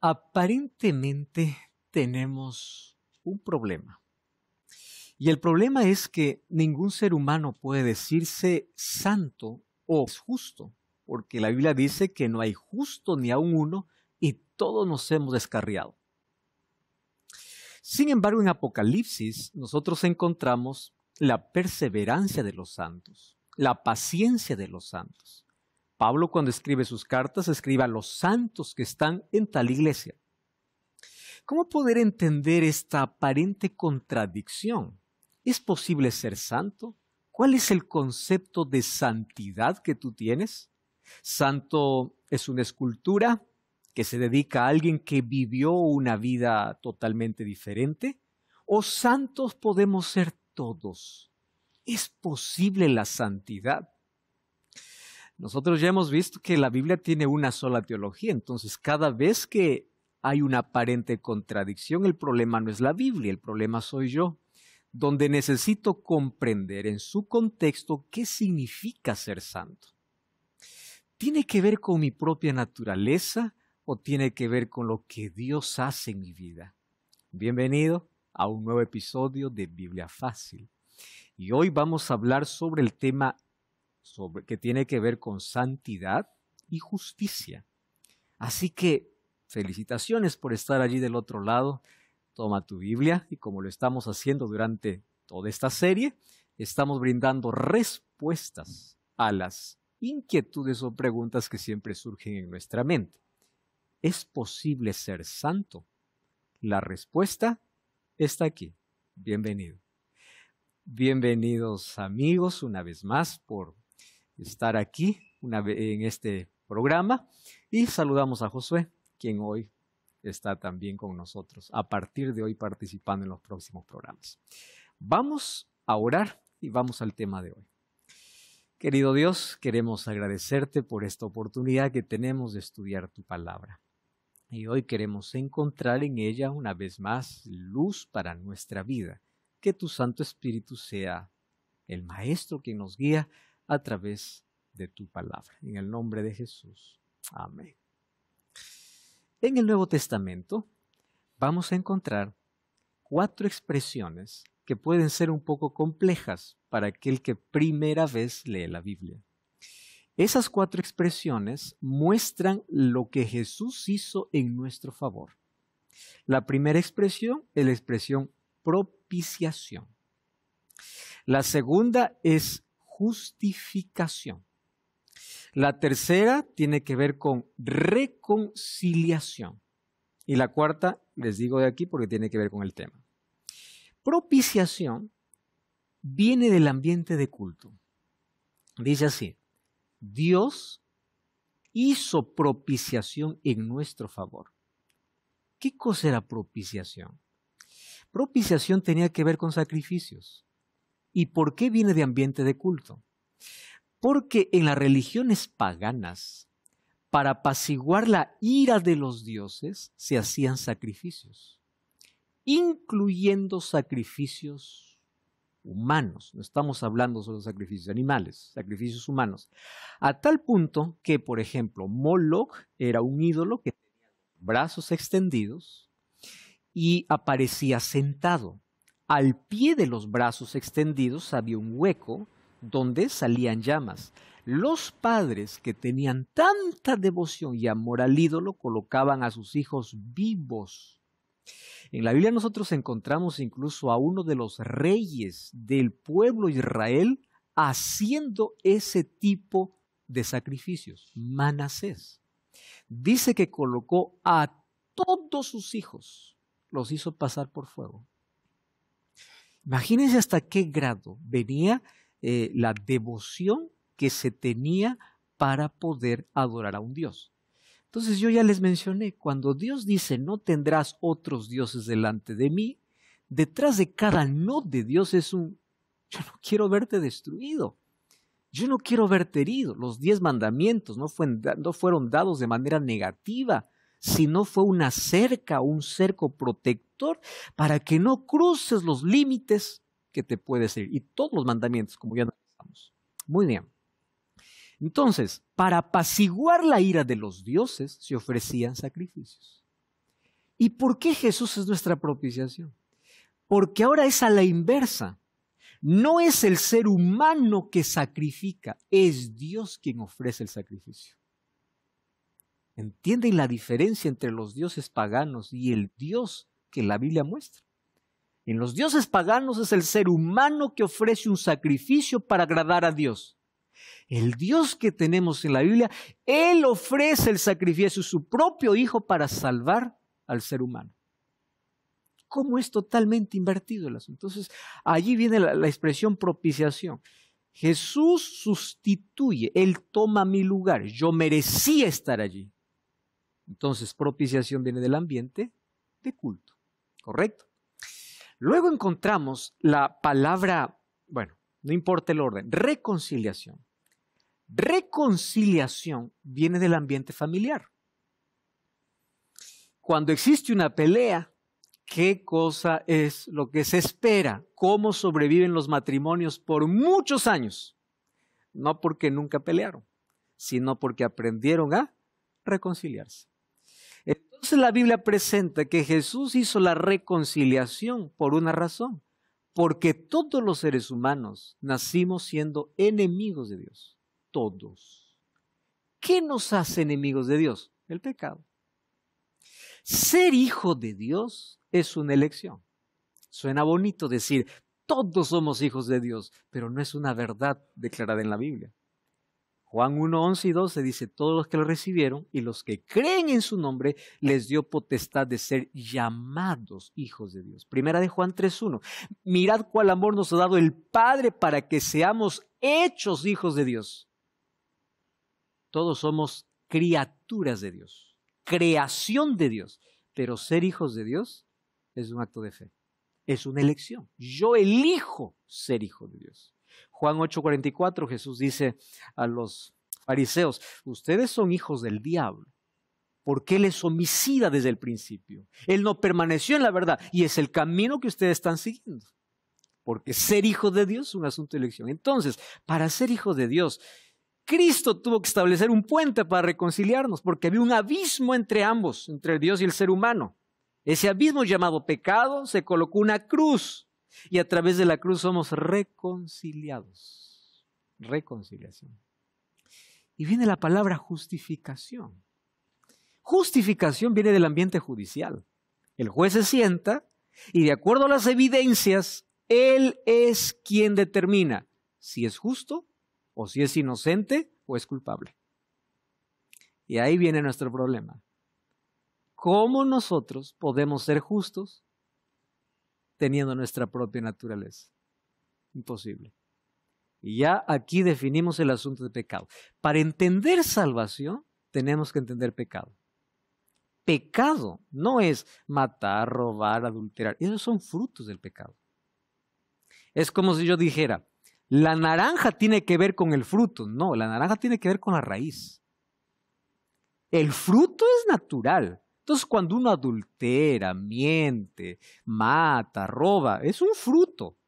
Aparentemente tenemos un problema. Y el problema es que ningún ser humano puede decirse santo o justo, porque la Biblia dice que no hay justo ni aun uno y todos nos hemos descarriado. Sin embargo, en Apocalipsis nosotros encontramos la perseverancia de los santos, la paciencia de los santos. Pablo, cuando escribe sus cartas, escribe a los santos que están en tal iglesia. ¿Cómo poder entender esta aparente contradicción? ¿Es posible ser santo? ¿Cuál es el concepto de santidad que tú tienes? ¿Santo es una escultura que se dedica a alguien que vivió una vida totalmente diferente? ¿O santos podemos ser todos? ¿Es posible la santidad? Nosotros ya hemos visto que la Biblia tiene una sola teología, entonces cada vez que hay una aparente contradicción, el problema no es la Biblia, el problema soy yo, donde necesito comprender en su contexto qué significa ser santo. ¿Tiene que ver con mi propia naturaleza o tiene que ver con lo que Dios hace en mi vida? Bienvenido a un nuevo episodio de Biblia Fácil. Y hoy vamos a hablar sobre el tema que tiene que ver con santidad y justicia. Así que felicitaciones por estar allí del otro lado. Toma tu Biblia y como lo estamos haciendo durante toda esta serie, estamos brindando respuestas a las inquietudes o preguntas que siempre surgen en nuestra mente. ¿Es posible ser santo? La respuesta está aquí. Bienvenido. Bienvenidos amigos una vez más por estar aquí en este programa y saludamos a Josué, quien hoy está también con nosotros, a partir de hoy participando en los próximos programas. Vamos a orar y vamos al tema de hoy. Querido Dios, queremos agradecerte por esta oportunidad que tenemos de estudiar tu palabra. Y hoy queremos encontrar en ella una vez más luz para nuestra vida. Que tu Santo Espíritu sea el Maestro que nos guía a través de tu palabra. En el nombre de Jesús. Amén. En el Nuevo Testamento vamos a encontrar 4 expresiones que pueden ser un poco complejas para aquel que primera vez lee la Biblia. Esas 4 expresiones muestran lo que Jesús hizo en nuestro favor. La primera expresión es la expresión propiciación. La segunda es justificación. La tercera tiene que ver con reconciliación. Y la cuarta, les digo de aquí porque tiene que ver con el tema. Propiciación viene del ambiente de culto. Dice así: Dios hizo propiciación en nuestro favor. ¿Qué cosa era propiciación? Propiciación tenía que ver con sacrificios. ¿Y por qué viene de ambiente de culto? Porque en las religiones paganas, para apaciguar la ira de los dioses, se hacían sacrificios, incluyendo sacrificios humanos. No estamos hablando solo de sacrificios animales, sacrificios humanos. A tal punto que, por ejemplo, Moloch era un ídolo que tenía brazos extendidos y aparecía sentado. Al pie de los brazos extendidos había un hueco donde salían llamas. Los padres que tenían tanta devoción y amor al ídolo colocaban a sus hijos vivos. En la Biblia nosotros encontramos incluso a uno de los reyes del pueblo de Israel haciendo ese tipo de sacrificios, Manasés. Dice que colocó a todos sus hijos, los hizo pasar por fuego. Imagínense hasta qué grado venía la devoción que se tenía para poder adorar a un Dios. Entonces yo ya les mencioné, cuando Dios dice no tendrás otros dioses delante de mí, detrás de cada no de Dios es un yo no quiero verte destruido, yo no quiero verte herido. Los 10 mandamientos no fueron dados de manera negativa, sino fue una cerca, un cerco protector para que no cruces los límites que te puedes ir. Y todos los mandamientos, como ya analizamos. Muy bien. Entonces, para apaciguar la ira de los dioses, se ofrecían sacrificios. ¿Y por qué Jesús es nuestra propiciación? Porque ahora es a la inversa. No es el ser humano que sacrifica, es Dios quien ofrece el sacrificio. ¿Entienden la diferencia entre los dioses paganos y el Dios que la Biblia muestra? En los dioses paganos es el ser humano que ofrece un sacrificio para agradar a Dios. El Dios que tenemos en la Biblia, Él ofrece el sacrificio de su propio Hijo para salvar al ser humano. ¿Cómo es totalmente invertido el asunto? Entonces, allí viene la expresión propiciación. Jesús sustituye, Él toma mi lugar. Yo merecía estar allí. Entonces, propiciación viene del ambiente de culto. ¿Correcto? Luego encontramos la palabra, bueno, no importa el orden, reconciliación. Reconciliación viene del ambiente familiar. Cuando existe una pelea, ¿qué cosa es lo que se espera? ¿Cómo sobreviven los matrimonios por muchos años? No porque nunca pelearon, sino porque aprendieron a reconciliarse. Entonces la Biblia presenta que Jesús hizo la reconciliación por una razón, porque todos los seres humanos nacimos siendo enemigos de Dios, todos. ¿Qué nos hace enemigos de Dios? El pecado. Ser hijo de Dios es una elección. Suena bonito decir, todos somos hijos de Dios, pero no es una verdad declarada en la Biblia. Juan 1, 11 y 12 dice, todos los que lo recibieron y los que creen en su nombre, les dio potestad de ser llamados hijos de Dios. Primera de Juan 3, 1. Mirad cuál amor nos ha dado el Padre para que seamos hechos hijos de Dios. Todos somos criaturas de Dios, creación de Dios, pero ser hijos de Dios es un acto de fe, es una elección. Yo elijo ser hijo de Dios. Juan 8:44, Jesús dice a los fariseos, ustedes son hijos del diablo, porque él es homicida desde el principio. Él no permaneció en la verdad y es el camino que ustedes están siguiendo. Porque ser hijo de Dios es un asunto de elección. Entonces, para ser hijo de Dios, Cristo tuvo que establecer un puente para reconciliarnos, porque había un abismo entre ambos, entre Dios y el ser humano. Ese abismo llamado pecado se colocó una cruz. Y a través de la cruz somos reconciliados. Reconciliación. Y viene la palabra justificación. Justificación viene del ambiente judicial. El juez se sienta y de acuerdo a las evidencias, él es quien determina si es justo o si es inocente o es culpable. Y ahí viene nuestro problema. ¿Cómo nosotros podemos ser justos teniendo nuestra propia naturaleza? Imposible. Y ya aquí definimos el asunto de pecado. Para entender salvación, tenemos que entender pecado. Pecado no es matar, robar, adulterar. Esos son frutos del pecado. Es como si yo dijera, la naranja tiene que ver con el fruto. No, la naranja tiene que ver con la raíz. El fruto es natural. Entonces, cuando uno adultera, miente, mata, roba, es un fruto.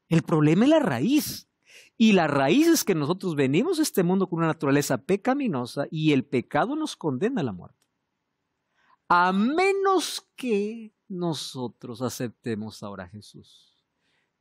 El problema es la raíz. Y la raíz es que nosotros venimos a este mundo con una naturaleza pecaminosa y el pecado nos condena a la muerte. A menos que nosotros aceptemos ahora a Jesús,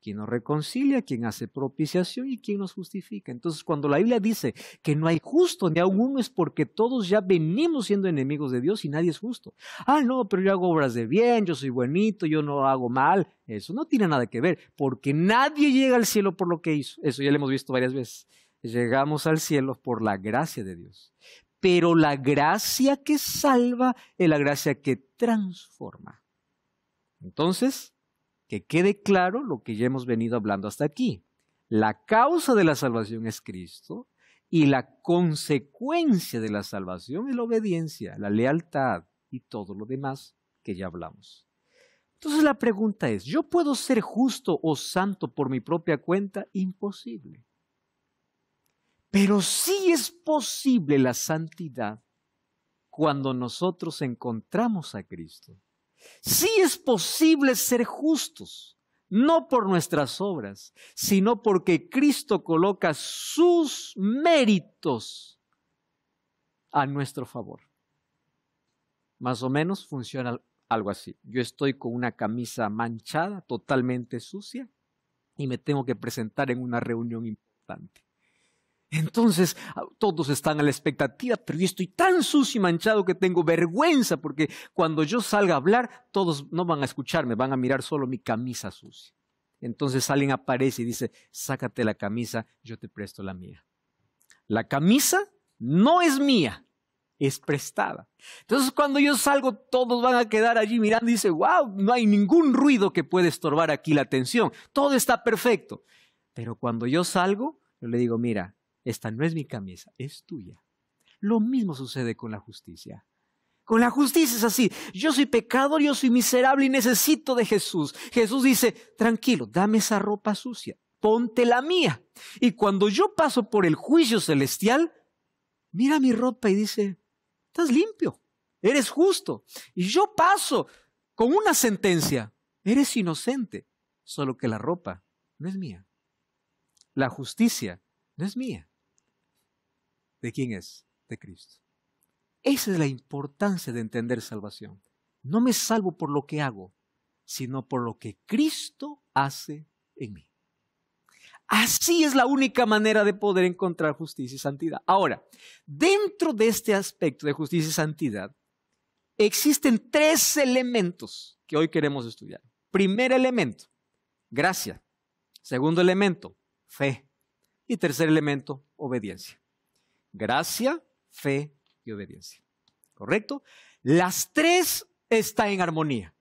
quien nos reconcilia, quien hace propiciación y quien nos justifica. Entonces, cuando la Biblia dice que no hay justo ni aún uno, es porque todos ya venimos siendo enemigos de Dios y nadie es justo. Ah, no, pero yo hago obras de bien, yo soy buenito, yo no hago mal. Eso no tiene nada que ver, porque nadie llega al cielo por lo que hizo. Eso ya lo hemos visto varias veces. Llegamos al cielo por la gracia de Dios. Pero la gracia que salva es la gracia que transforma. Entonces, que quede claro lo que ya hemos venido hablando hasta aquí. La causa de la salvación es Cristo y la consecuencia de la salvación es la obediencia, la lealtad y todo lo demás que ya hablamos. Entonces la pregunta es, ¿yo puedo ser justo o santo por mi propia cuenta? Imposible. Pero sí es posible la santidad cuando nosotros encontramos a Cristo. Sí es posible ser justos, no por nuestras obras, sino porque Cristo coloca sus méritos a nuestro favor. Más o menos funciona algo así. Yo estoy con una camisa manchada, totalmente sucia, y me tengo que presentar en una reunión importante. Entonces, todos están a la expectativa, pero yo estoy tan sucio y manchado que tengo vergüenza, porque cuando yo salga a hablar, todos no van a escucharme, van a mirar solo mi camisa sucia. Entonces alguien aparece y dice, sácate la camisa, yo te presto la mía. La camisa no es mía, es prestada. Entonces cuando yo salgo, todos van a quedar allí mirando y dicen, wow, no hay ningún ruido que pueda estorbar aquí la atención, todo está perfecto. Pero cuando yo salgo, yo le digo, mira, esta no es mi camisa, es tuya. Lo mismo sucede con la justicia. Con la justicia es así. Yo soy pecador, yo soy miserable y necesito de Jesús. Jesús dice, tranquilo, dame esa ropa sucia, ponte la mía. Y cuando yo paso por el juicio celestial, mira mi ropa y dice, estás limpio, eres justo. Y yo paso con una sentencia, eres inocente, solo que la ropa no es mía. La justicia no es mía. ¿De quién es? De Cristo. Esa es la importancia de entender salvación. No me salvo por lo que hago, sino por lo que Cristo hace en mí. Así es la única manera de poder encontrar justicia y santidad. Ahora, dentro de este aspecto de justicia y santidad, existen 3 elementos que hoy queremos estudiar. Primer elemento, gracia. Segundo elemento, fe. Y tercer elemento, obediencia. Gracia, fe y obediencia. ¿Correcto? Las 3 están en armonía.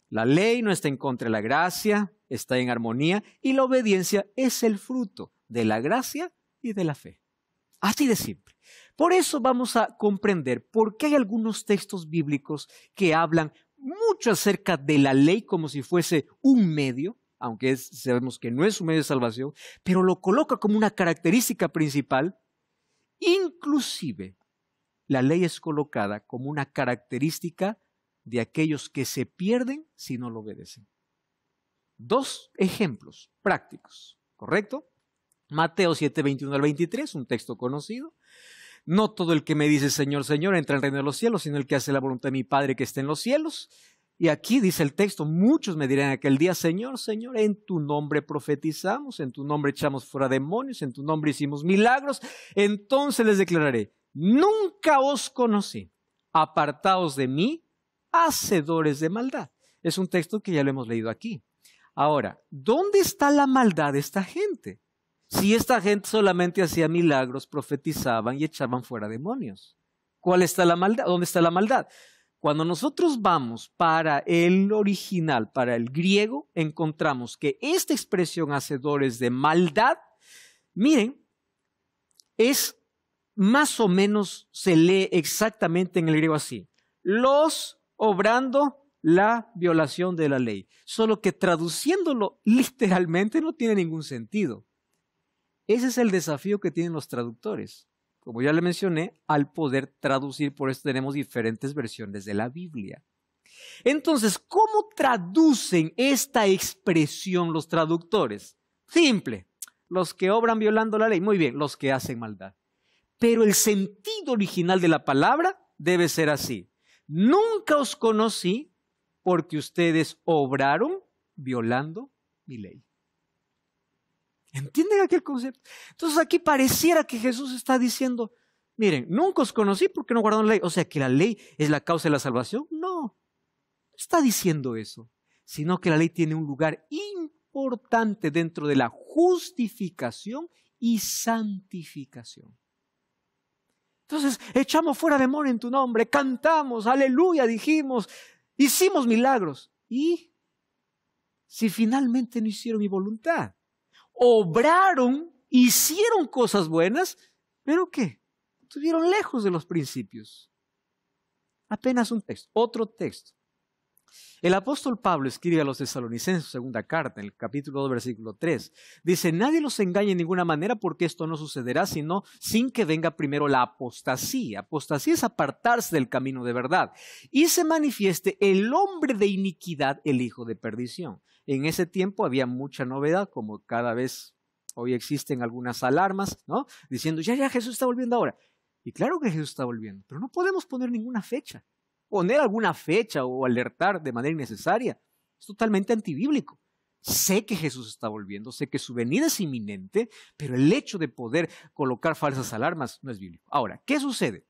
La ley no está en contra de la gracia, está en armonía, y la obediencia es el fruto de la gracia y de la fe. Así de simple. Por eso vamos a comprender por qué hay algunos textos bíblicos que hablan mucho acerca de la ley como si fuese un medio, aunque sabemos que no es un medio de salvación, pero lo coloca como una característica principal. Inclusive, la ley es colocada como una característica de aquellos que se pierden si no lo obedecen. 2 ejemplos prácticos, ¿correcto? Mateo 7, 21 al 23, un texto conocido. No todo el que me dice Señor, Señor entra al reino de los cielos, sino el que hace la voluntad de mi Padre que está en los cielos. Y aquí dice el texto, muchos me dirán aquel día, Señor, Señor, en tu nombre profetizamos, en tu nombre echamos fuera demonios, en tu nombre hicimos milagros. Entonces les declararé, nunca os conocí, apartaos de mí, hacedores de maldad. Es un texto que ya lo hemos leído aquí. Ahora, ¿dónde está la maldad de esta gente? Si esta gente solamente hacía milagros, profetizaban y echaban fuera demonios. ¿Cuál está la maldad? ¿Dónde está la maldad? Cuando nosotros vamos para el original, para el griego, encontramos que esta expresión hacedores de maldad, miren, es más o menos, se lee exactamente en el griego así. Los obrando la violación de la ley. Solo que traduciéndolo literalmente no tiene ningún sentido. Ese es el desafío que tienen los traductores. Como ya le mencioné, al poder traducir, por eso tenemos diferentes versiones de la Biblia. Entonces, ¿cómo traducen esta expresión los traductores? Simple, los que obran violando la ley, muy bien, los que hacen maldad. Pero el sentido original de la palabra debe ser así. Nunca os conocí porque ustedes obraron violando mi ley. ¿Entienden aquel concepto? Entonces aquí pareciera que Jesús está diciendo, miren, nunca os conocí porque no guardaron la ley. O sea, que la ley es la causa de la salvación. No está diciendo eso, sino que la ley tiene un lugar importante dentro de la justificación y santificación. Entonces, echamos fuera demonios en tu nombre, cantamos, aleluya, dijimos, hicimos milagros. ¿Y si finalmente no hicieron mi voluntad? Obraron, hicieron cosas buenas, pero ¿qué? Estuvieron lejos de los principios. Apenas un texto, otro texto. El apóstol Pablo escribe a los tesalonicenses su segunda carta, en el capítulo 2, versículo 3. Dice, nadie los engañe en ninguna manera porque esto no sucederá sino sin que venga primero la apostasía. Apostasía es apartarse del camino de verdad. Y se manifieste el hombre de iniquidad, el hijo de perdición. En ese tiempo había mucha novedad, como cada vez hoy existen algunas alarmas, ¿no? Diciendo, ya, Jesús está volviendo ahora. Y claro que Jesús está volviendo, pero no podemos poner ninguna fecha. poner alguna fecha o alertar de manera innecesaria. Es totalmente antibíblico. Sé que Jesús está volviendo, sé que su venida es inminente, pero el hecho de poder colocar falsas alarmas no es bíblico. Ahora, ¿qué sucede?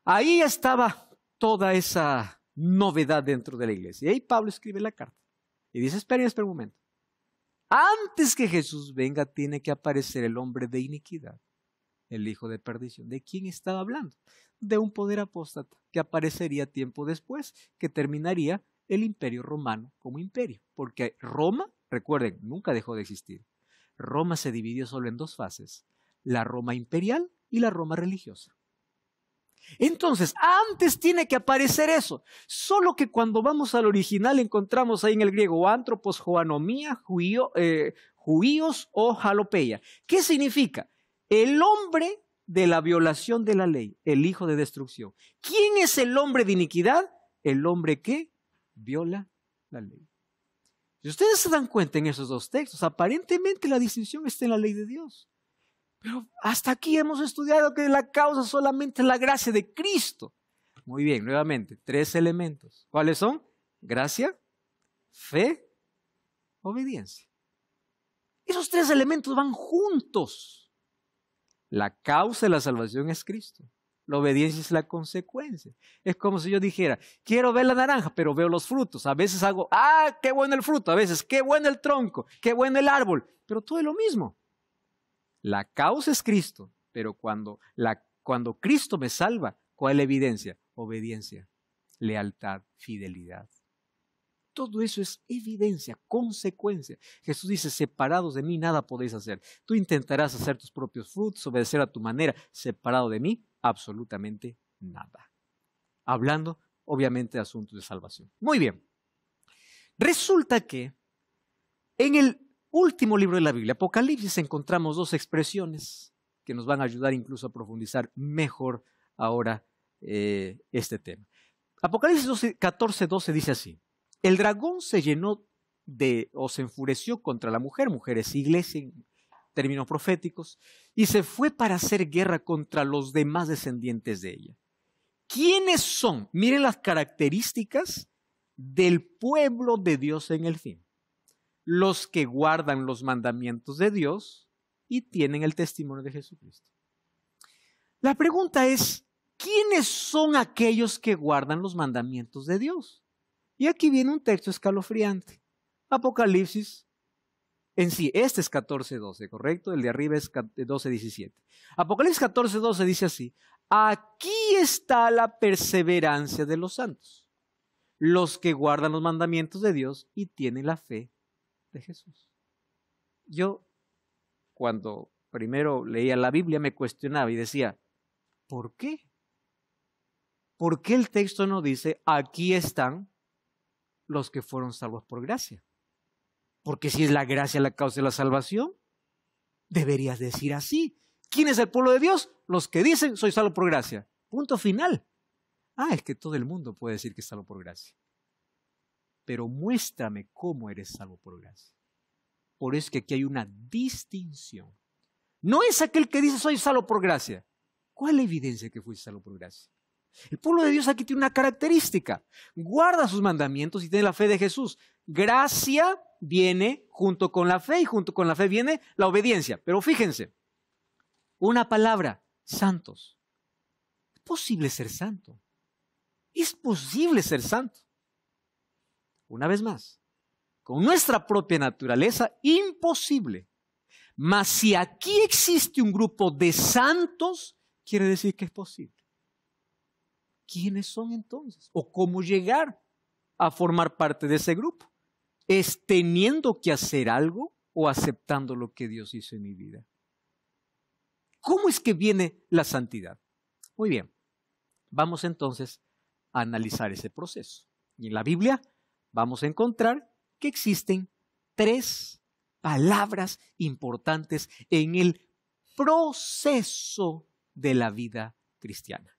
Ahí estaba toda esa novedad dentro de la iglesia. Y ahí Pablo escribe la carta y dice, espera un momento. Antes que Jesús venga, tiene que aparecer el hombre de iniquidad, el hijo de perdición. ¿De quién estaba hablando? De un poder apóstata que aparecería tiempo después, que terminaría el imperio romano como imperio. Porque Roma, recuerden, nunca dejó de existir. Roma se dividió solo en dos fases, la Roma imperial y la Roma religiosa. Entonces, antes tiene que aparecer eso. Solo que cuando vamos al original encontramos ahí en el griego antropos, joanomía, juíos o jalopeia. ¿Qué significa? El hombre de la violación de la ley, el hijo de destrucción. ¿Quién es el hombre de iniquidad? El hombre que viola la ley. Si ustedes se dan cuenta en esos dos textos, aparentemente la distinción está en la ley de Dios. Pero hasta aquí hemos estudiado que la causa solamente es la gracia de Cristo. Muy bien, nuevamente, 3 elementos. ¿Cuáles son? Gracia, fe, obediencia. Esos 3 elementos van juntos. La causa de la salvación es Cristo. La obediencia es la consecuencia. Es como si yo dijera, quiero ver la naranja, pero veo los frutos. A veces hago, qué bueno el fruto. A veces, qué bueno el tronco, qué bueno el árbol. Pero todo es lo mismo. La causa es Cristo, pero cuando Cristo me salva, ¿cuál es la evidencia? Obediencia, lealtad, fidelidad. Todo eso es evidencia, consecuencia. Jesús dice, separados de mí nada podéis hacer. Tú intentarás hacer tus propios frutos, obedecer a tu manera. Separado de mí, absolutamente nada. Hablando, obviamente, de asuntos de salvación. Muy bien. Resulta que en el último libro de la Biblia, Apocalipsis, encontramos 2 expresiones que nos van a ayudar incluso a profundizar mejor ahora este tema. Apocalipsis 14:12 dice así, el dragón se llenó o se enfureció contra la mujer es iglesia en términos proféticos, y se fue para hacer guerra contra los demás descendientes de ella. ¿Quiénes son? Miren las características del pueblo de Dios en el fin. Los que guardan los mandamientos de Dios y tienen el testimonio de Jesucristo. La pregunta es, ¿quiénes son aquellos que guardan los mandamientos de Dios? Y aquí viene un texto escalofriante. Apocalipsis, en sí, este es 14:12, ¿correcto? El de arriba es 12:17. Apocalipsis 14:12 dice así, aquí está la perseverancia de los santos, los que guardan los mandamientos de Dios y tienen la fe de Jesús. Yo, cuando primero leía la Biblia, me cuestionaba y decía, ¿por qué? ¿Por qué el texto no dice, aquí están los que fueron salvos por gracia? Porque si es la gracia la causa de la salvación, deberías decir así. ¿Quién es el pueblo de Dios? Los que dicen, soy salvo por gracia. Punto final. Es que todo el mundo puede decir que es salvo por gracia. Pero muéstrame cómo eres salvo por gracia. Por eso es que aquí hay una distinción. No es aquel que dice soy salvo por gracia. ¿Cuál es la evidencia que fuiste salvo por gracia? El pueblo de Dios aquí tiene una característica. Guarda sus mandamientos y tiene la fe de Jesús. Gracia viene junto con la fe y junto con la fe viene la obediencia. Pero fíjense, una palabra, santos. ¿Es posible ser santo? ¿Es posible ser santo? Una vez más, con nuestra propia naturaleza, imposible. Mas si aquí existe un grupo de santos, quiere decir que es posible. ¿Quiénes son entonces? ¿O cómo llegar a formar parte de ese grupo? ¿Es teniendo que hacer algo o aceptando lo que Dios hizo en mi vida? ¿Cómo es que viene la santidad? Muy bien, vamos entonces a analizar ese proceso. Y en la Biblia vamos a encontrar que existen 3 palabras importantes en el proceso de la vida cristiana.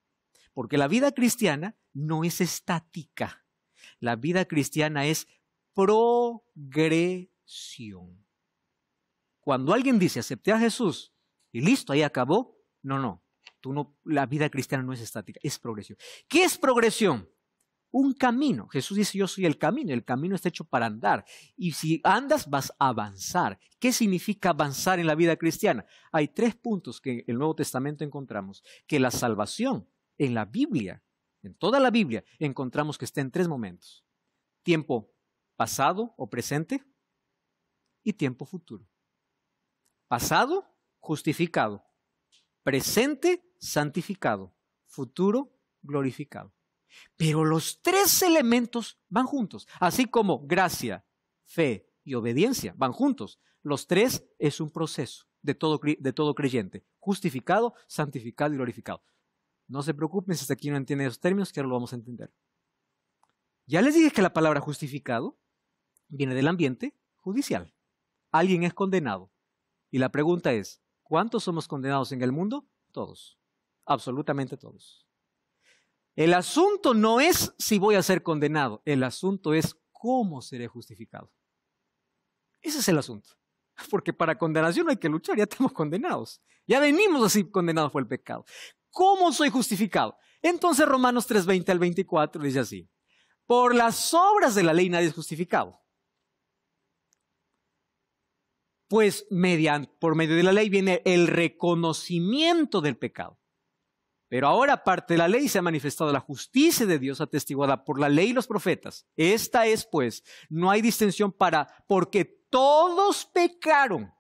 Porque la vida cristiana no es estática. La vida cristiana es progresión. Cuando alguien dice, acepté a Jesús y listo, ahí acabó. No. La vida cristiana no es estática, es progresión. ¿Qué es progresión? un camino. Jesús dice, yo soy el camino. El camino está hecho para andar. Y si andas, vas a avanzar. ¿Qué significa avanzar en la vida cristiana? Hay 3 puntos que en el Nuevo Testamento encontramos. Que la salvación en la Biblia, en toda la Biblia, encontramos que está en 3 momentos. Tiempo pasado o presente y tiempo futuro. Pasado, justificado. Presente, santificado. Futuro, glorificado. Pero los 3 elementos van juntos, así como gracia, fe y obediencia van juntos. Los 3 es un proceso de todo creyente, justificado, santificado y glorificado. No se preocupen si hasta aquí no entienden esos términos, que ahora lo vamos a entender. Ya les dije que la palabra justificado viene del ambiente judicial. Alguien es condenado. Y la pregunta es, ¿cuántos somos condenados en el mundo? Todos, absolutamente todos. El asunto no es si voy a ser condenado, el asunto es cómo seré justificado. Ese es el asunto. Porque para condenación no hay que luchar, ya estamos condenados. Ya venimos así condenados por el pecado. ¿Cómo soy justificado? Entonces Romanos 3:20 al 24 dice así. Por las obras de la ley nadie es justificado. Pues por medio de la ley viene el reconocimiento del pecado. Pero ahora, aparte de la ley, se ha manifestado la justicia de Dios atestiguada por la ley y los profetas. Esta es, pues, no hay distinción porque todos pecaron.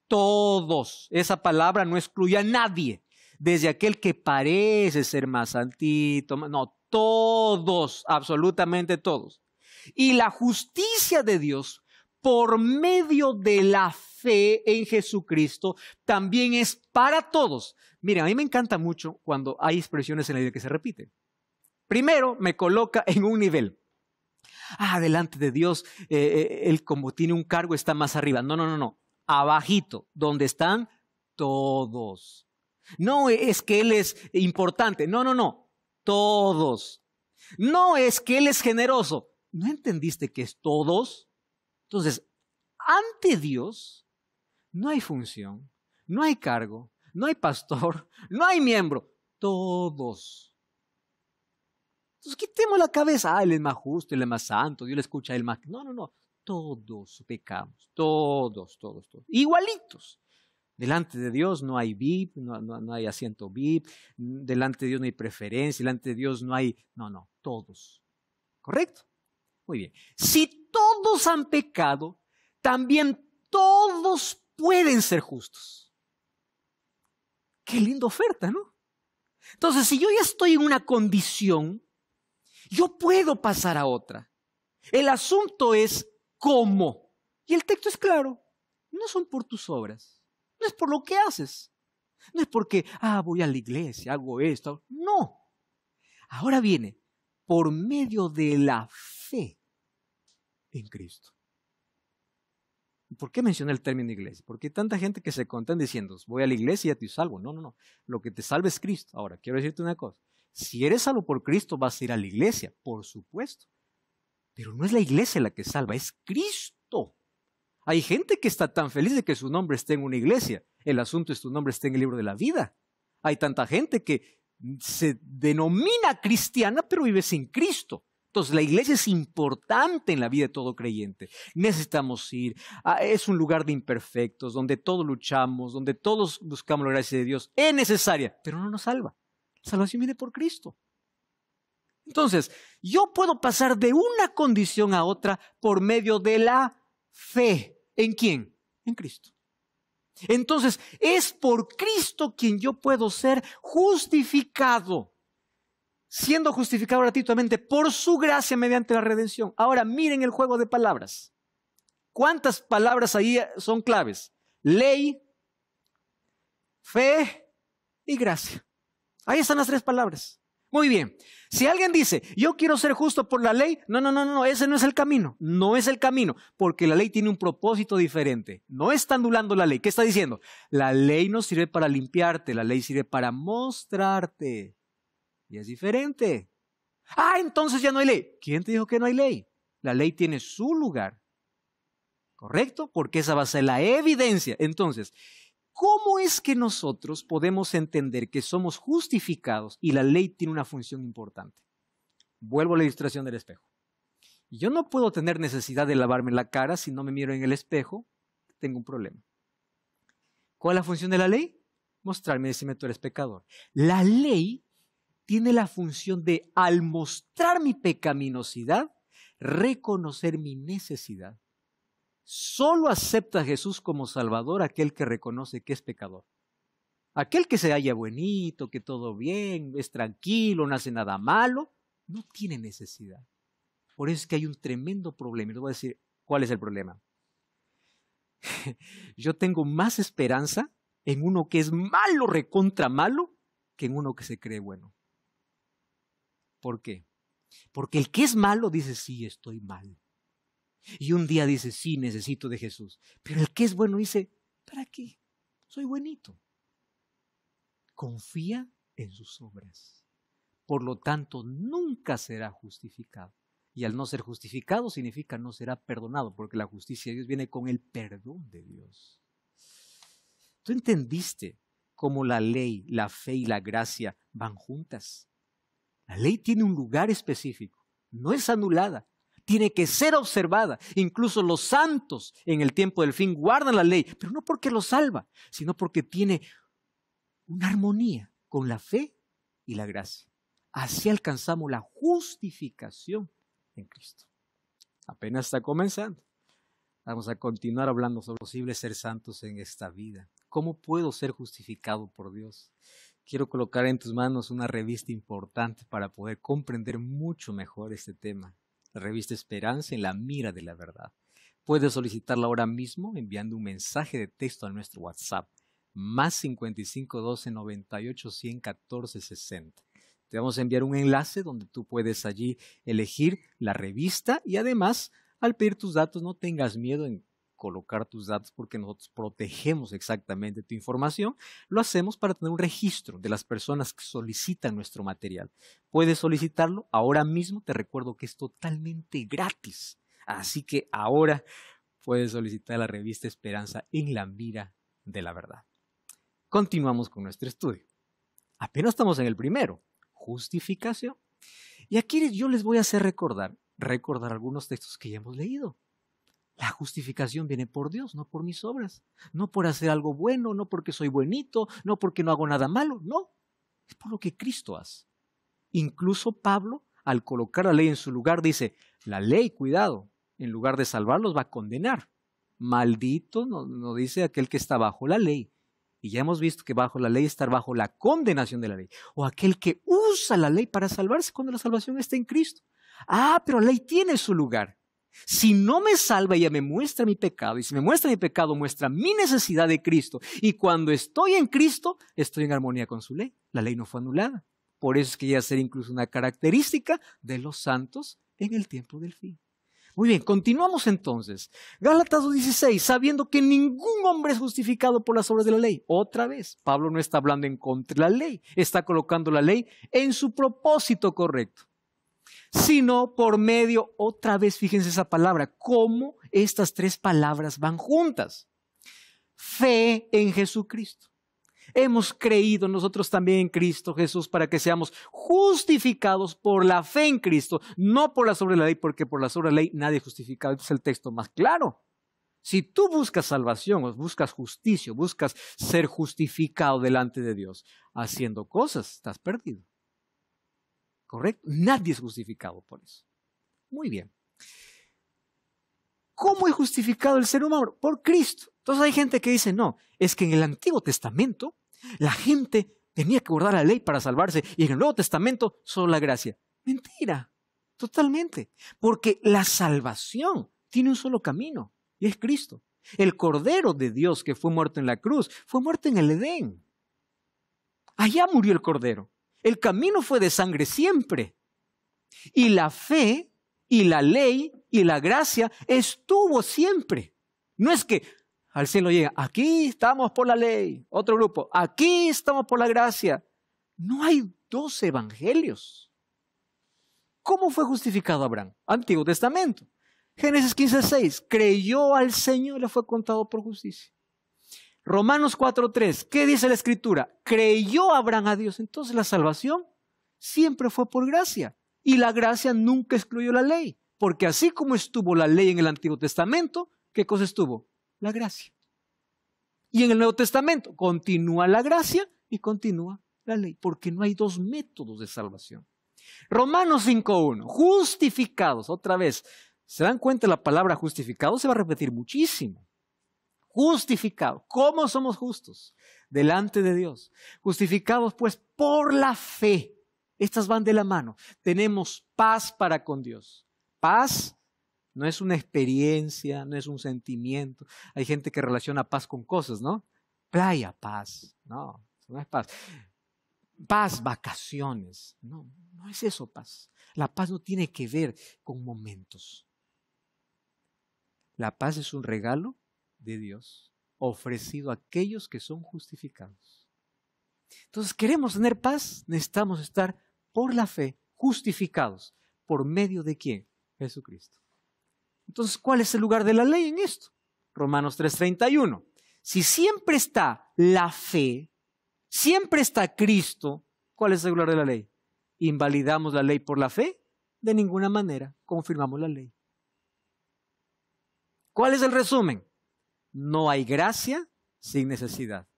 Todos. Esa palabra no excluye a nadie. Desde aquel que parece ser más santito. No, todos, absolutamente todos. Y la justicia de Dios, por medio de la fe en Jesucristo, también es para todos. Miren, a mí me encanta mucho cuando hay expresiones en la Biblia que se repiten. Primero, me coloca en un nivel. Delante de Dios, Él como tiene un cargo está más arriba. No. Abajito, donde están todos. No es que Él es importante. No. Todos. No es que Él es generoso. ¿No entendiste que es todos? Entonces, ante Dios no hay función, no hay cargo, no hay pastor, no hay miembro, todos. Entonces quitemos la cabeza, Él es más justo, Él es más santo, Dios le escucha a Él más. No, todos pecamos, todos, igualitos. Delante de Dios no hay VIP, no hay asiento VIP, delante de Dios no hay preferencia, delante de Dios no hay, todos. ¿Correcto? Muy bien. Si todos han pecado, también todos pueden ser justos. Qué linda oferta, ¿no? Entonces, si yo ya estoy en una condición, yo puedo pasar a otra. El asunto es cómo. Y el texto es claro. No son por tus obras. No es por lo que haces. No es porque, voy a la iglesia, hago esto. No. Ahora viene, por medio de la fe en Cristo. ¿Por qué mencioné el término iglesia? Porque hay tanta gente que se contan diciendo, voy a la iglesia y ya te salvo. No. Lo que te salva es Cristo. Ahora, quiero decirte una cosa. Si eres salvo por Cristo, vas a ir a la iglesia, por supuesto. Pero no es la iglesia la que salva, es Cristo. Hay gente que está tan feliz de que su nombre esté en una iglesia. El asunto es que tu nombre esté en el libro de la vida. Hay tanta gente que se denomina cristiana, pero vive sin Cristo. Entonces, la iglesia es importante en la vida de todo creyente. Necesitamos ir. Es un lugar de imperfectos, donde todos luchamos, donde todos buscamos la gracia de Dios. Es necesaria, pero no nos salva. La salvación viene por Cristo. Entonces, yo puedo pasar de una condición a otra por medio de la fe. ¿En quién? En Cristo. Entonces, es por Cristo quien yo puedo ser justificado. Siendo justificado gratuitamente por su gracia mediante la redención. Ahora miren el juego de palabras. ¿Cuántas palabras ahí son claves? Ley, fe y gracia. Ahí están las 3 palabras. Muy bien. Si alguien dice, yo quiero ser justo por la ley, no, ese no es el camino. No es el camino, porque la ley tiene un propósito diferente. No está anulando la ley. ¿Qué está diciendo? La ley no sirve para limpiarte, la ley sirve para mostrarte. Y es diferente. Entonces ya no hay ley. ¿Quién te dijo que no hay ley? La ley tiene su lugar. ¿Correcto? Porque esa va a ser la evidencia. Entonces, ¿cómo es que nosotros podemos entender que somos justificados y la ley tiene una función importante? Vuelvo a la ilustración del espejo. Yo no puedo tener necesidad de lavarme la cara si no me miro en el espejo. Tengo un problema. ¿Cuál es la función de la ley? Mostrarme y decirme tú eres pecador. La ley tiene la función de, al mostrar mi pecaminosidad, reconocer mi necesidad. Solo acepta a Jesús como Salvador aquel que reconoce que es pecador. Aquel que se halla bonito, que todo bien, es tranquilo, no hace nada malo, no tiene necesidad. Por eso es que hay un tremendo problema. Y les voy a decir cuál es el problema. Yo tengo más esperanza en uno que es malo, recontra malo, que en uno que se cree bueno. ¿Por qué? Porque el que es malo dice, sí, estoy mal. Y un día dice, sí, necesito de Jesús. Pero el que es bueno dice, ¿para qué? Soy buenito. Confía en sus obras. Por lo tanto, nunca será justificado. Y al no ser justificado significa no será perdonado, porque la justicia de Dios viene con el perdón de Dios. ¿Tú entendiste cómo la ley, la fe y la gracia van juntas? La ley tiene un lugar específico, no es anulada, tiene que ser observada. Incluso los santos en el tiempo del fin guardan la ley, pero no porque los salva, sino porque tiene una armonía con la fe y la gracia. Así alcanzamos la justificación en Cristo. Apenas está comenzando. Vamos a continuar hablando sobre posible ser santos en esta vida. ¿Cómo puedo ser justificado por Dios? Quiero colocar en tus manos una revista importante para poder comprender mucho mejor este tema. La revista Esperanza en la mira de la verdad. Puedes solicitarla ahora mismo enviando un mensaje de texto a nuestro WhatsApp. Más 55 12 98 100 14 60. Te vamos a enviar un enlace donde tú puedes allí elegir la revista y además, al pedir tus datos, no tengas miedo en colocar tus datos porque nosotros protegemos exactamente tu información. Lo hacemos para tener un registro de las personas que solicitan nuestro material. Puedes solicitarlo ahora mismo. Te recuerdo que es totalmente gratis. Así que ahora puedes solicitar la revista Esperanza en la mira de la verdad. Continuamos con nuestro estudio. Apenas estamos en el primero. Justificación. Y aquí yo les voy a hacer recordar algunos textos que ya hemos leído. La justificación viene por Dios, no por mis obras. No por hacer algo bueno, no porque soy buenito, no porque no hago nada malo. No, es por lo que Cristo hace. Incluso Pablo, al colocar la ley en su lugar, dice, la ley, cuidado, en lugar de salvarlos va a condenar. Maldito, no dice aquel que está bajo la ley. Y ya hemos visto que bajo la ley estar bajo la condenación de la ley. O aquel que usa la ley para salvarse cuando la salvación está en Cristo. Ah, pero la ley tiene su lugar. Si no me salva, ella me muestra mi pecado. Y si me muestra mi pecado, muestra mi necesidad de Cristo. Y cuando estoy en Cristo, estoy en armonía con su ley. La ley no fue anulada. Por eso es que llega a ser incluso una característica de los santos en el tiempo del fin. Muy bien, continuamos entonces. Gálatas 2:16, sabiendo que ningún hombre es justificado por las obras de la ley. Otra vez, Pablo no está hablando en contra de la ley, está colocando la ley en su propósito correcto. Sino por medio, otra vez, fíjense esa palabra, cómo estas tres palabras van juntas. Fe en Jesucristo. Hemos creído nosotros también en Cristo Jesús para que seamos justificados por la fe en Cristo, no por las obras de la ley, porque por las obras de la ley nadie es justificado. Este es el texto más claro. Si tú buscas salvación, o buscas justicia, buscas ser justificado delante de Dios, haciendo cosas, estás perdido. ¿Correcto? Nadie es justificado por eso. Muy bien. ¿Cómo es justificado el ser humano? Por Cristo. Entonces hay gente que dice, no, es que en el Antiguo Testamento la gente tenía que guardar la ley para salvarse y en el Nuevo Testamento solo la gracia. Mentira, totalmente. Porque la salvación tiene un solo camino y es Cristo. El Cordero de Dios que fue muerto en la cruz, fue muerto en el Edén. Allá murió el Cordero. El camino fue de sangre siempre. Y la fe y la ley y la gracia estuvo siempre. No es que al cielo llega, aquí estamos por la ley, otro grupo, aquí estamos por la gracia. No hay dos evangelios. ¿Cómo fue justificado Abraham? Antiguo Testamento. Génesis 15:6, creyó al Señor y le fue contado por justicia. Romanos 4:3, ¿qué dice la Escritura? Creyó Abraham a Dios. Entonces la salvación siempre fue por gracia. Y la gracia nunca excluyó la ley, porque así como estuvo la ley en el Antiguo Testamento, ¿qué cosa estuvo? La gracia. Y en el Nuevo Testamento continúa la gracia y continúa la ley, porque no hay dos métodos de salvación. Romanos 5.1, justificados, otra vez, ¿se dan cuenta? La palabra justificado se va a repetir muchísimo. Justificados, ¿cómo somos justos? Delante de Dios. Justificados pues por la fe. Estas van de la mano. Tenemos paz para con Dios. Paz no es una experiencia, no es un sentimiento. Hay gente que relaciona paz con cosas, ¿no? Playa, paz. No, no es paz. Paz, vacaciones. No, no es eso paz. La paz no tiene que ver con momentos. La paz es un regalo de Dios ofrecido a aquellos que son justificados. Entonces, ¿queremos tener paz? Necesitamos estar por la fe justificados. ¿Por medio de quién? Jesucristo. Entonces, ¿cuál es el lugar de la ley en esto? Romanos 3:31. Si siempre está la fe, siempre está Cristo, ¿cuál es el lugar de la ley? ¿Invalidamos la ley por la fe? De ninguna manera, confirmamos la ley. ¿Cuál es el resumen? No hay gracia sin necesidad.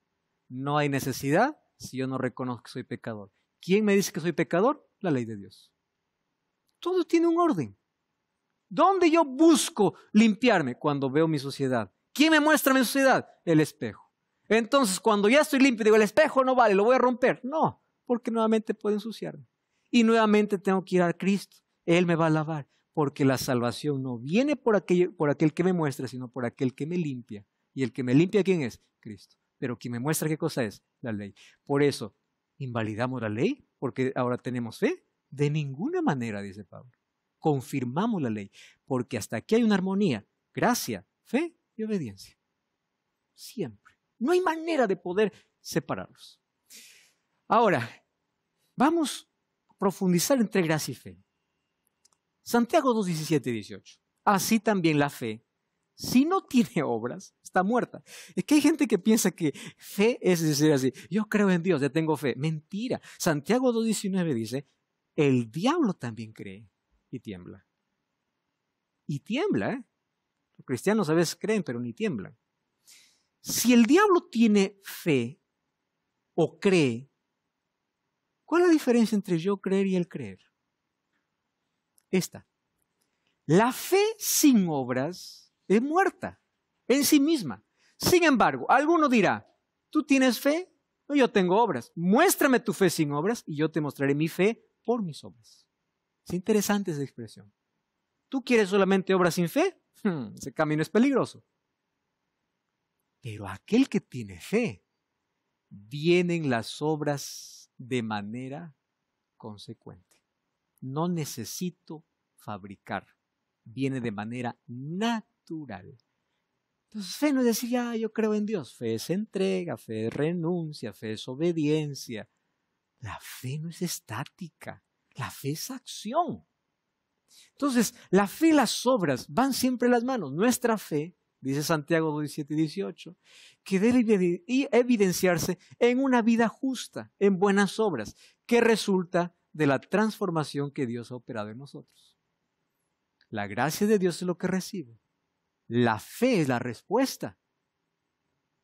No hay necesidad si yo no reconozco que soy pecador. ¿Quién me dice que soy pecador? La ley de Dios. Todo tiene un orden. ¿Dónde yo busco limpiarme? Cuando veo mi sociedad. ¿Quién me muestra mi sociedad? El espejo. Entonces, cuando ya estoy limpio, digo, el espejo no vale, lo voy a romper. No, porque nuevamente puede ensuciarme. Y nuevamente tengo que ir a Cristo. Él me va a lavar. Porque la salvación no viene por aquel que me muestra, sino por aquel que me limpia. ¿Y el que me limpia quién es? Cristo. Pero quien me muestra qué cosa es, la ley. Por eso, ¿invalidamos la ley? Porque ahora tenemos fe. De ninguna manera, dice Pablo. Confirmamos la ley. Porque hasta aquí hay una armonía. Gracia, fe y obediencia. Siempre. No hay manera de poder separarlos. Ahora, vamos a profundizar entre gracia y fe. Santiago 2:17-18. Así también la fe, si no tiene obras, está muerta. Es que hay gente que piensa que fe es decir así, yo creo en Dios, ya tengo fe. Mentira. Santiago 2:19 dice, el diablo también cree y tiembla. Y tiembla, ¿eh? Los cristianos a veces creen, pero ni tiemblan. Si el diablo tiene fe o cree, ¿cuál es la diferencia entre yo creer y él creer? Esta. La fe sin obras es muerta en sí misma. Sin embargo, alguno dirá, ¿tú tienes fe? No, yo tengo obras. Muéstrame tu fe sin obras y yo te mostraré mi fe por mis obras. Es interesante esa expresión. ¿Tú quieres solamente obras sin fe? Ese camino es peligroso. Pero aquel que tiene fe, vienen las obras de manera consecuente. No necesito fabricar. Viene de manera natural. Entonces, fe no es decir, yo creo en Dios. Fe es entrega, fe es renuncia, fe es obediencia. La fe no es estática. La fe es acción. Entonces, la fe y las obras van siempre en las manos. Nuestra fe, dice Santiago 2:17-18, que debe evidenciarse en una vida justa, en buenas obras, que resulta de la transformación que Dios ha operado en nosotros. La gracia de Dios es lo que recibo. La fe es la respuesta.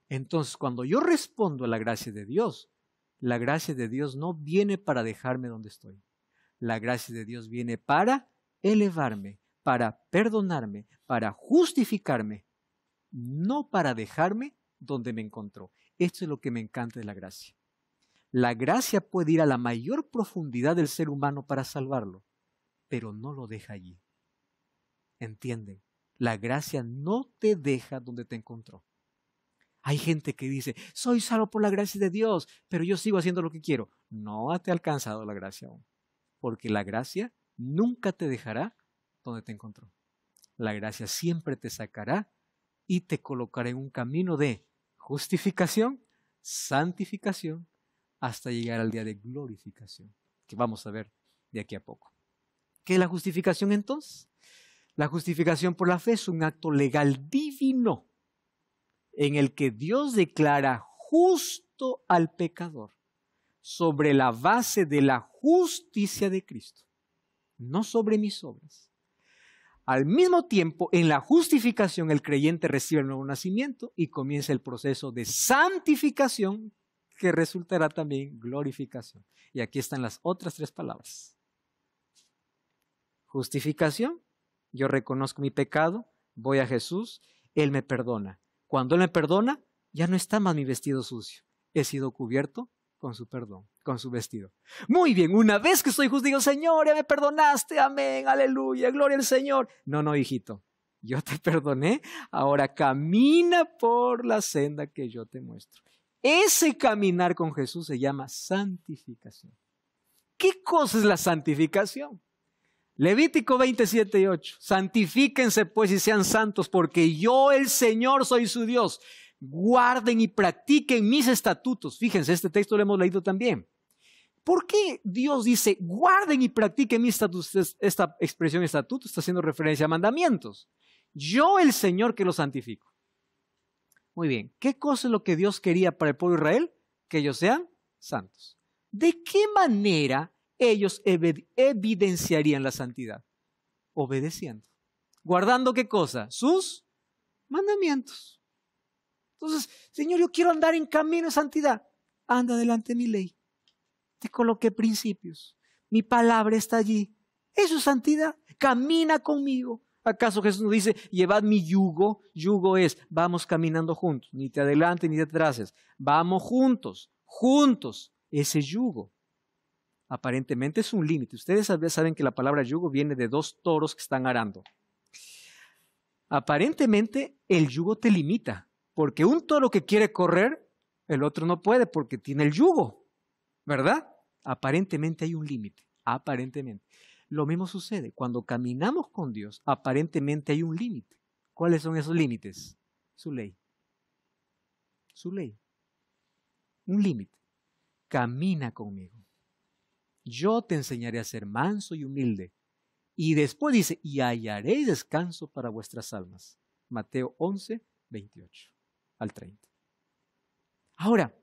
Entonces, cuando yo respondo a la gracia de Dios, la gracia de Dios no viene para dejarme donde estoy. La gracia de Dios viene para elevarme, para perdonarme, para justificarme, no para dejarme donde me encontró. Esto es lo que me encanta de la gracia. La gracia puede ir a la mayor profundidad del ser humano para salvarlo, pero no lo deja allí. ¿Entienden? La gracia no te deja donde te encontró. Hay gente que dice, soy salvo por la gracia de Dios, pero yo sigo haciendo lo que quiero. No te ha alcanzado la gracia aún, porque la gracia nunca te dejará donde te encontró. La gracia siempre te sacará y te colocará en un camino de justificación, santificación, hasta llegar al día de glorificación, que vamos a ver de aquí a poco. ¿Qué es la justificación entonces? La justificación por la fe es un acto legal divino en el que Dios declara justo al pecador sobre la base de la justicia de Cristo. no sobre mis obras. Al mismo tiempo, en la justificación, el creyente recibe el nuevo nacimiento y comienza el proceso de santificación que resultará también glorificación. Y aquí están las otras 3 palabras. Justificación, yo reconozco mi pecado, voy a Jesús, Él me perdona. Cuando Él me perdona, ya no está más mi vestido sucio. He sido cubierto con su perdón, con su vestido. Muy bien, una vez que estoy justo, digo, Señor, ya me perdonaste, amén, aleluya, gloria al Señor. No, hijito, yo te perdoné, ahora camina por la senda que yo te muestro. Ese caminar con Jesús se llama santificación. ¿Qué cosa es la santificación? Levítico 27:8. Santifíquense pues y sean santos, porque yo, el Señor, soy su Dios. Guarden y practiquen mis estatutos. Fíjense, este texto lo hemos leído también. ¿Por qué Dios dice guarden y practiquen mis estatutos? Esta expresión estatuto está haciendo referencia a mandamientos. Yo, el Señor, que los santifico. Muy bien, ¿qué cosa es lo que Dios quería para el pueblo de Israel? Que ellos sean santos. ¿De qué manera ellos evidenciarían la santidad? Obedeciendo. ¿Guardando qué cosa? Sus mandamientos. Entonces, Señor, yo quiero andar en camino de santidad. Anda delante de mi ley. Te coloqué principios. Mi palabra está allí. Eso es santidad. Camina conmigo. ¿Acaso Jesús nos dice, llevad mi yugo? Yugo es, vamos caminando juntos. Ni te adelantes ni te atrases. Vamos juntos. Juntos. Ese yugo. Aparentemente es un límite. Ustedes saben que la palabra yugo viene de 2 toros que están arando. Aparentemente el yugo te limita. Porque un toro que quiere correr, el otro no puede porque tiene el yugo, ¿verdad? Aparentemente hay un límite, aparentemente. Lo mismo sucede cuando caminamos con Dios, aparentemente hay un límite. ¿Cuáles son esos límites? Su ley. Su ley. Un límite. Camina conmigo. Yo te enseñaré a ser manso y humilde. Y después dice, y hallaréis descanso para vuestras almas. Mateo 11:28 al 30. Ahora,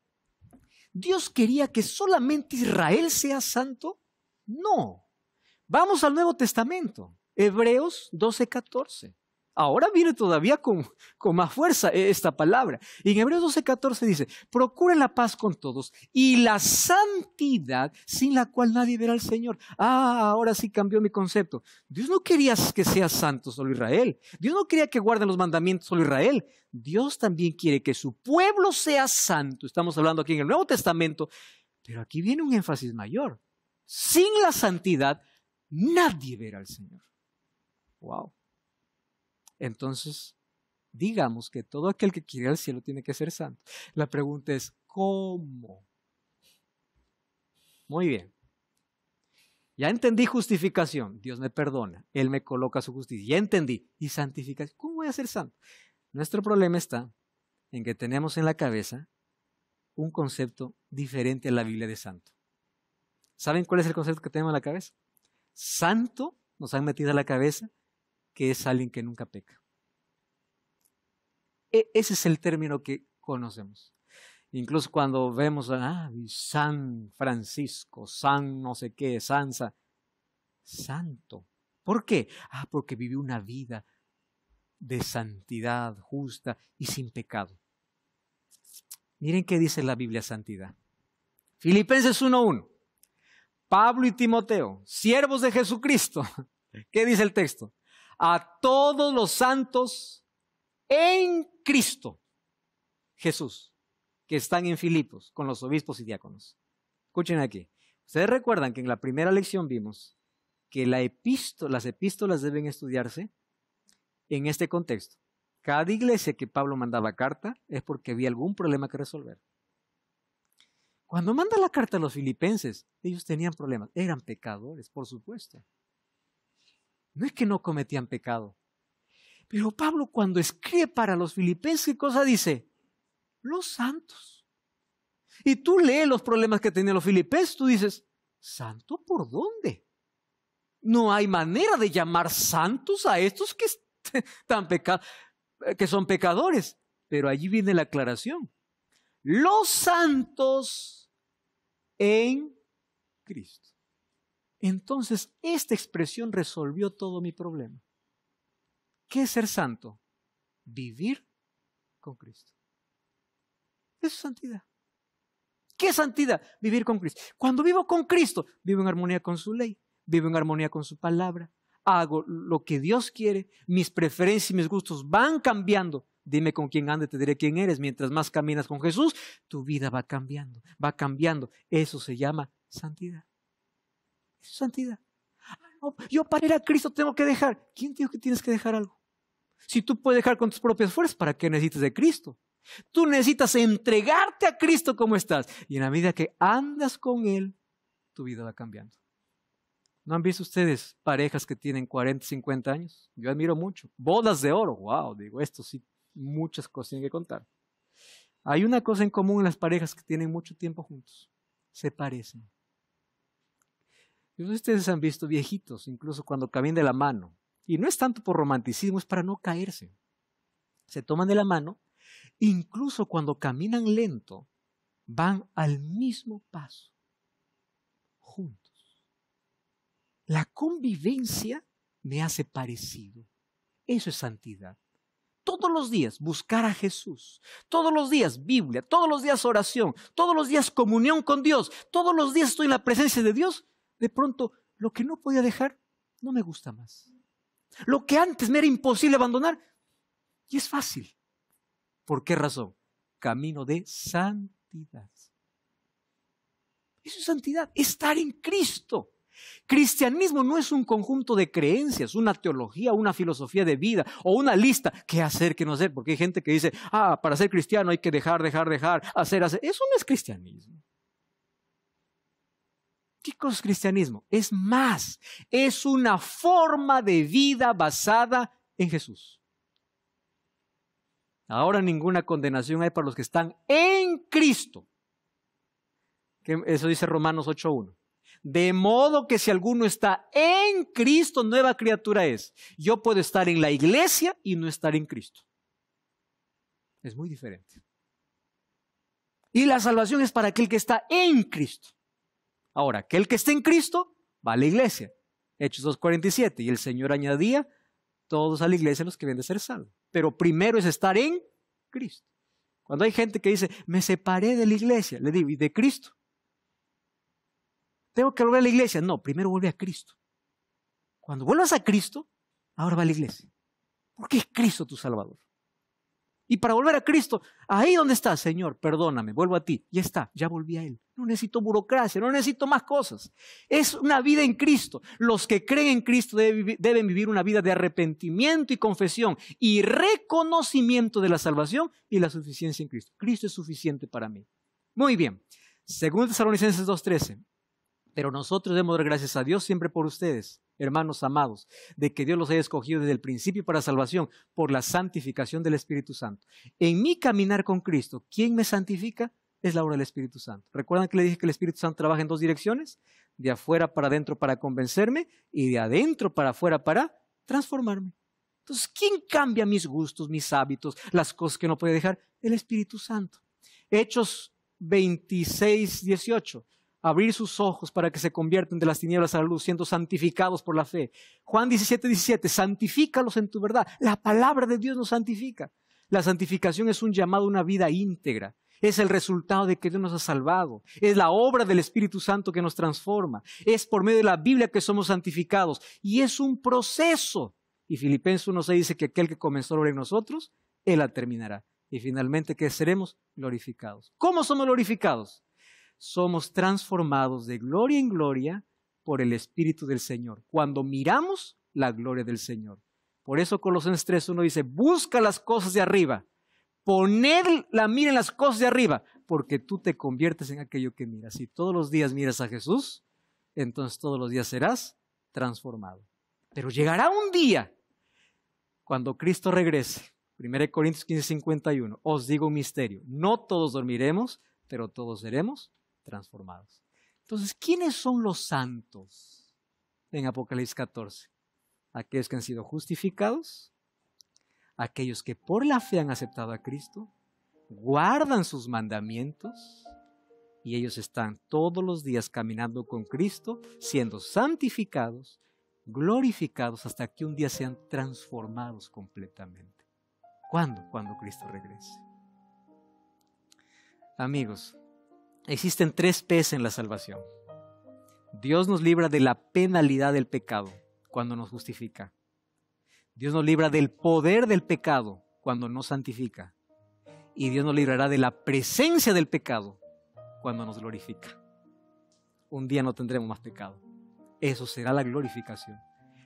¿Dios quería que solamente Israel sea santo? No. Vamos al Nuevo Testamento, Hebreos 12:14. Ahora viene todavía con más fuerza esta palabra. Y en Hebreos 12:14 dice, procuren la paz con todos y la santidad sin la cual nadie verá al Señor. Ahora sí cambió mi concepto. Dios no quería que sea santo solo Israel. Dios no quería que guarden los mandamientos solo Israel. Dios también quiere que su pueblo sea santo. Estamos hablando aquí en el Nuevo Testamento, pero aquí viene un énfasis mayor. Sin la santidad, nadie verá al Señor. Wow. Entonces, digamos que todo aquel que quiere ir al cielo tiene que ser santo. La pregunta es, ¿cómo? Muy bien. Ya entendí justificación. Dios me perdona. Él me coloca su justicia. Ya entendí. ¿Y santificación? ¿Cómo voy a ser santo? Nuestro problema está en que tenemos en la cabeza un concepto diferente a la Biblia de santo. ¿Saben cuál es el concepto que tenemos en la cabeza? Santo, nos han metido a la cabeza, que es alguien que nunca peca. Ese es el término que conocemos. Incluso cuando vemos a San Francisco, San no sé qué, Sansa, santo. ¿Por qué? Porque vivió una vida de santidad justa y sin pecado. Miren qué dice la Biblia santidad. Filipenses 1:1. Pablo y Timoteo, siervos de Jesucristo. ¿Qué dice el texto? A todos los santos en Cristo Jesús, que están en Filipos con los obispos y diáconos. Escuchen aquí. Ustedes recuerdan que en la primera lección vimos que las epístolas deben estudiarse en este contexto. Cada iglesia que Pablo mandaba carta es porque había algún problema que resolver. Cuando manda la carta a los filipenses, ellos tenían problemas. Eran pecadores, por supuesto. No es que no cometían pecado. Pero Pablo cuando escribe para los filipenses, ¿qué cosa dice? Los santos. Y tú lees los problemas que tenían los filipenses, tú dices, ¿santo por dónde? No hay manera de llamar santos a estos que son pecadores. Pero allí viene la aclaración. Los santos en Cristo. Entonces, esta expresión resolvió todo mi problema. ¿Qué es ser santo? Vivir con Cristo. Eso es santidad. ¿Qué es santidad? Vivir con Cristo. Cuando vivo con Cristo, vivo en armonía con su ley, vivo en armonía con su palabra, hago lo que Dios quiere, mis preferencias y mis gustos van cambiando. Dime con quién andas, te diré quién eres. Mientras más caminas con Jesús, tu vida va cambiando, va cambiando. Eso se llama santidad. Eso es santidad. No, yo para ir a Cristo tengo que dejar. ¿Quién dijo que tienes que dejar algo? Si tú puedes dejar con tus propias fuerzas, ¿para qué necesitas de Cristo? Tú necesitas entregarte a Cristo como estás. Y en la medida que andas con Él, tu vida va cambiando. ¿No han visto ustedes parejas que tienen 40, 50 años? Yo admiro mucho. Bodas de oro. Wow, digo, esto sí, muchas cosas tienen que contar. Hay una cosa en común en las parejas que tienen mucho tiempo juntos. Se parecen. Y ustedes han visto viejitos, incluso cuando caminan de la mano. Y no es tanto por romanticismo, es para no caerse. Se toman de la mano. Incluso cuando caminan lento, van al mismo paso, juntos. La convivencia me hace parecido. Eso es santidad. Todos los días buscar a Jesús, todos los días Biblia, todos los días oración, todos los días comunión con Dios, todos los días estoy en la presencia de Dios. De pronto, lo que no podía dejar, no me gusta más. Lo que antes me era imposible abandonar, y es fácil. ¿Por qué razón? Camino de santidad. Eso es santidad, estar en Cristo. Cristianismo no es un conjunto de creencias, una teología, una filosofía de vida o una lista. ¿Qué hacer, qué no hacer? Porque hay gente que dice, para ser cristiano hay que dejar, hacer. Eso no es cristianismo. ¿Qué cosa es cristianismo? Es más, es una forma de vida basada en Jesús. Ahora ninguna condenación hay para los que están en Cristo. Eso dice Romanos 8:1. De modo que si alguno está en Cristo, nueva criatura es. Yo puedo estar en la iglesia y no estar en Cristo. Es muy diferente. Y la salvación es para aquel que está en Cristo. Ahora, aquel que está en Cristo va a la iglesia. Hechos 2:47. Y el Señor añadía todos a la iglesia los que deben de ser salvos. Pero primero es estar en Cristo. Cuando hay gente que dice, me separé de la iglesia, le digo, ¿y de Cristo? ¿Tengo que volver a la iglesia? No, primero vuelve a Cristo. Cuando vuelvas a Cristo, ahora va a la iglesia. Porque es Cristo tu Salvador. Y para volver a Cristo, ahí donde estás, Señor, perdóname, vuelvo a ti. Ya está, ya volví a Él. No necesito burocracia, no necesito más cosas. Es una vida en Cristo. Los que creen en Cristo deben vivir una vida de arrepentimiento y confesión y reconocimiento de la salvación y la suficiencia en Cristo. Cristo es suficiente para mí. Muy bien. Según Tesalonicenses 2:13. Pero nosotros debemos dar gracias a Dios siempre por ustedes, hermanos amados, de que Dios los haya escogido desde el principio para salvación por la santificación del Espíritu Santo. En mi caminar con Cristo, ¿quién me santifica? Es la obra del Espíritu Santo. ¿Recuerdan que le dije que el Espíritu Santo trabaja en dos direcciones? De afuera para adentro para convencerme y de adentro para afuera para transformarme. Entonces, ¿quién cambia mis gustos, mis hábitos, las cosas que no puede dejar? El Espíritu Santo. Hechos 26:18. Abrir sus ojos para que se conviertan de las tinieblas a la luz, siendo santificados por la fe. Juan 17:17, santifícalos en tu verdad. La palabra de Dios nos santifica. La santificación es un llamado a una vida íntegra. Es el resultado de que Dios nos ha salvado. Es la obra del Espíritu Santo que nos transforma. Es por medio de la Biblia que somos santificados. Y es un proceso. Y Filipenses 1:6 dice que aquel que comenzó a obrar en nosotros, Él la terminará. Y finalmente que seremos glorificados. ¿Cómo somos glorificados? Somos transformados de gloria en gloria por el Espíritu del Señor. Cuando miramos la gloria del Señor. Por eso Colosenses 3:1 dice, busca las cosas de arriba. Poned la mira en las cosas de arriba, porque tú te conviertes en aquello que miras. Si todos los días miras a Jesús, entonces todos los días serás transformado. Pero llegará un día cuando Cristo regrese. 1 Corintios 15:51. Os digo un misterio. No todos dormiremos, pero todos seremos transformados. Entonces, ¿quiénes son los santos en Apocalipsis 14? Aquellos que han sido justificados, aquellos que por la fe han aceptado a Cristo, guardan sus mandamientos Y ellos están todos los días caminando con Cristo, siendo santificados, glorificados, hasta que un día sean transformados completamente. ¿Cuándo? Cuando Cristo regrese. Amigos, existen 3 P's en la salvación. Dios nos libra de la penalidad del pecado cuando nos justifica. Dios nos libra del poder del pecado cuando nos santifica. Y Dios nos librará de la presencia del pecado cuando nos glorifica. Un día no tendremos más pecado. Eso será la glorificación.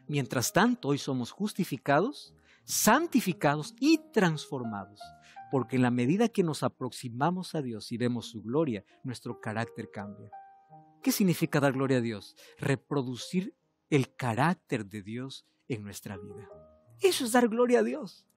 Mientras tanto, hoy somos justificados, santificados y transformados. Porque en la medida que nos aproximamos a Dios y vemos su gloria, nuestro carácter cambia. ¿Qué significa dar gloria a Dios? Reproducir el carácter de Dios en nuestra vida. Eso es dar gloria a Dios.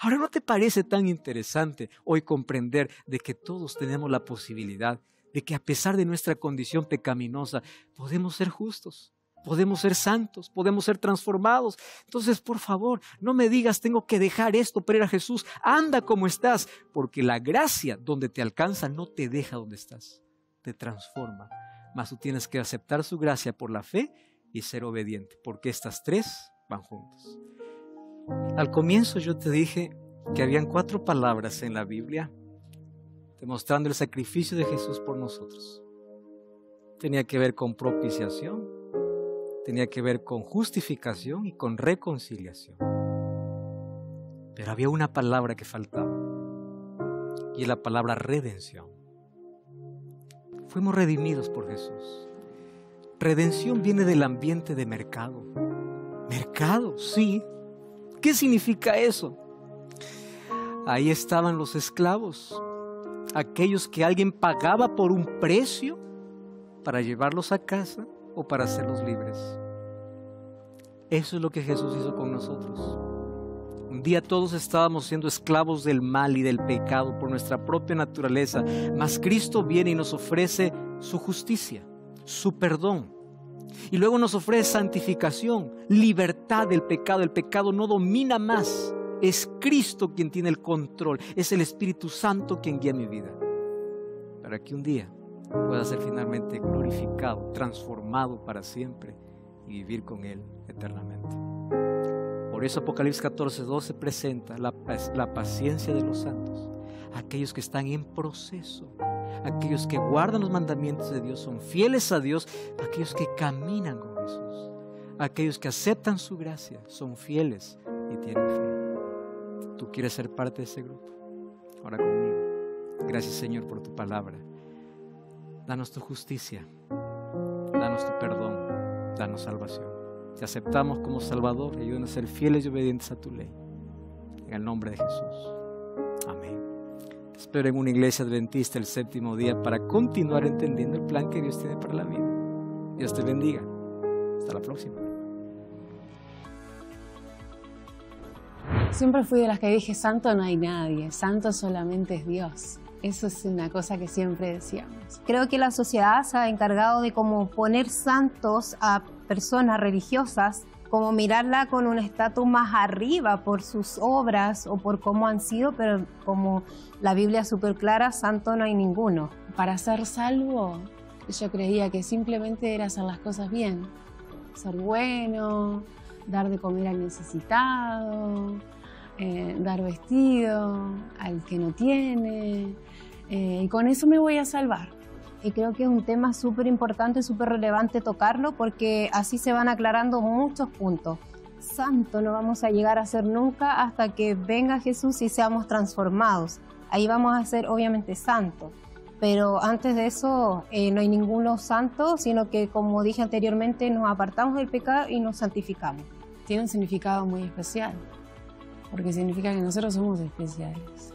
Ahora, ¿no te parece tan interesante hoy comprender de que todos tenemos la posibilidad de que a pesar de nuestra condición pecaminosa podemos ser justos, podemos ser santos, podemos ser transformados? Entonces, por favor, no me digas tengo que dejar esto para ir a Jesús. Anda como estás, porque la gracia donde te alcanza no te deja donde estás, te transforma. Mas tú tienes que aceptar su gracia por la fe y ser obediente, porque estas 3 van juntas. Al comienzo yo te dije que habían 4 palabras en la Biblia demostrando el sacrificio de Jesús por nosotros. Tenía que ver con propiciación, tenía que ver con justificación y con reconciliación. Pero había una palabra que faltaba, y es la palabra redención. Fuimos redimidos por Jesús. Redención viene del ambiente de mercado. ¿Mercado? Sí. ¿Qué significa eso? Ahí estaban los esclavos, aquellos que alguien pagaba por un precio para llevarlos a casa o para hacerlos libres. Eso es lo que Jesús hizo con nosotros. Un día todos estábamos siendo esclavos del mal y del pecado por nuestra propia naturaleza, mas Cristo viene y nos ofrece su justicia, su perdón. Y luego nos ofrece santificación, libertad del pecado. El pecado no domina más. Es Cristo quien tiene el control. Es el Espíritu Santo quien guía mi vida. Para que un día pueda ser finalmente glorificado, transformado para siempre y vivir con Él eternamente. Por eso Apocalipsis 14:12 presenta la paciencia de los santos. Aquellos que están en proceso, aquellos que guardan los mandamientos de Dios, son fieles a Dios, aquellos que caminan con Jesús, aquellos que aceptan su gracia, son fieles y tienen fe. ¿Tú quieres ser parte de ese grupo? Ora conmigo. Gracias, Señor, por tu palabra. Danos tu justicia, danos tu perdón, danos salvación. Te aceptamos como Salvador y ayúdanos a ser fieles y obedientes a tu ley. En el nombre de Jesús. Amén. Te espero en una iglesia adventista el 7º día para continuar entendiendo el plan que Dios tiene para la vida. Dios te bendiga. Hasta la próxima. Siempre fui de las que dije, santo no hay nadie, santo solamente es Dios. Eso es una cosa que siempre decíamos. Creo que la sociedad se ha encargado de como poner santos a personas religiosas, como mirarla con un estatus más arriba por sus obras o por cómo han sido, pero como la Biblia es súper clara, santo no hay ninguno. Para ser salvo, yo creía que simplemente era hacer las cosas bien. Ser bueno, dar de comer al necesitado, dar vestido al que no tiene, y con eso me voy a salvar. Y creo que es un tema súper importante, súper relevante tocarlo, porque así se van aclarando muchos puntos. Santo no vamos a llegar a ser nunca hasta que venga Jesús y seamos transformados. Ahí vamos a ser obviamente santos. Pero antes de eso no hay ninguno santo, sino que, como dije anteriormente, nos apartamos del pecado y nos santificamos. Tiene un significado muy especial, porque significa que nosotros somos especiales.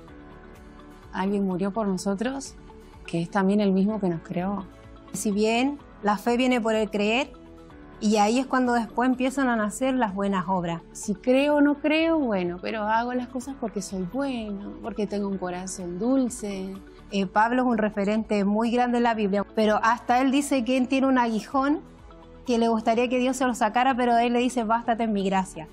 Alguien murió por nosotros, que es también el mismo que nos creó. Si bien la fe viene por el creer, y ahí es cuando después empiezan a nacer las buenas obras. Si creo o no creo, bueno, pero hago las cosas porque soy bueno, porque tengo un corazón dulce. Pablo es un referente muy grande en la Biblia, pero hasta él dice que él tiene un aguijón que le gustaría que Dios se lo sacara, pero él le dice, bástate en mi gracia.